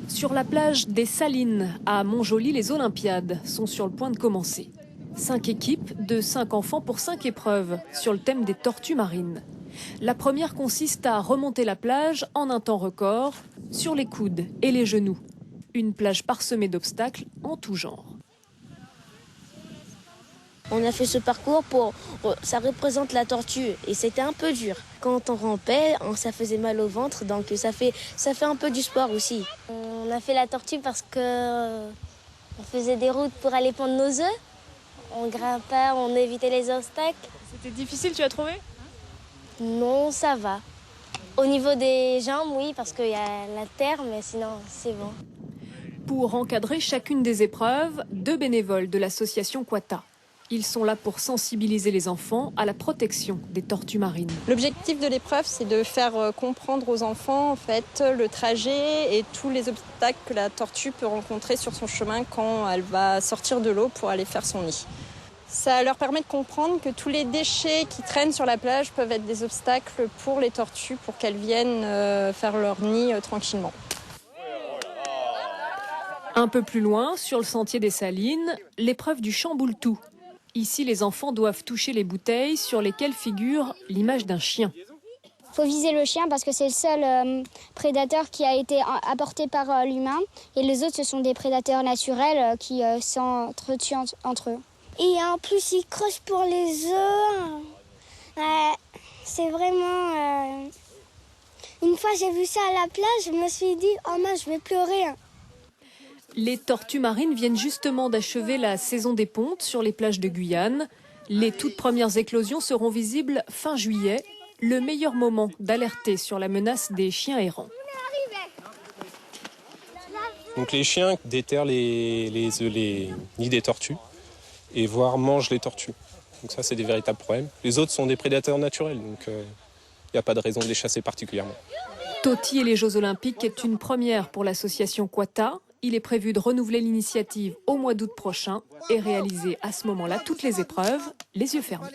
Sur la plage des Salines, à Montjoly, les Olympiades sont sur le point de commencer. 5 équipes de 5 enfants pour 5 épreuves sur le thème des tortues marines. La première consiste à remonter la plage en un temps record, sur les coudes et les genoux. Une plage parsemée d'obstacles en tout genre. On a fait ce parcours ça représente la tortue et c'était un peu dur. Quand on rampait, ça faisait mal au ventre, donc ça fait un peu du sport aussi. On a fait la tortue parce que on faisait des routes pour aller pondre nos œufs. On grimpait, on évitait les obstacles. C'était difficile, tu as trouvé? Non, ça va. Au niveau des jambes, oui, parce qu'il y a la terre, mais sinon, c'est bon. Pour encadrer chacune des épreuves, 2 bénévoles de l'association Quata. Ils sont là pour sensibiliser les enfants à la protection des tortues marines. L'objectif de l'épreuve, c'est de faire comprendre aux enfants en fait, le trajet et tous les obstacles que la tortue peut rencontrer sur son chemin quand elle va sortir de l'eau pour aller faire son nid. Ça leur permet de comprendre que tous les déchets qui traînent sur la plage peuvent être des obstacles pour les tortues pour qu'elles viennent faire leur nid tranquillement. Un peu plus loin, sur le sentier des Salines, l'épreuve du chamboule-tout. Ici, les enfants doivent toucher les bouteilles sur lesquelles figure l'image d'un chien. Il faut viser le chien parce que c'est le seul prédateur qui a été apporté par l'humain. Et les autres, ce sont des prédateurs naturels qui s'entretuent entre eux. Et en plus, ils crochent pour les œufs. C'est vraiment... Une fois, j'ai vu ça à la plage, je me suis dit, oh mince, je vais pleurer. Les tortues marines viennent justement d'achever la saison des pontes sur les plages de Guyane. Les toutes premières éclosions seront visibles fin juillet, le meilleur moment d'alerter sur la menace des chiens errants. Donc les chiens déterrent les nids des tortues et voire mangent les tortues. Donc ça, c'est des véritables problèmes. Les autres sont des prédateurs naturels, donc il n'y a pas de raison de les chasser particulièrement. Toti et les Jeux Olympiques est une première pour l'association Quata. Il est prévu de renouveler l'initiative au mois d'août prochain et réaliser à ce moment-là toutes les épreuves, les yeux fermés.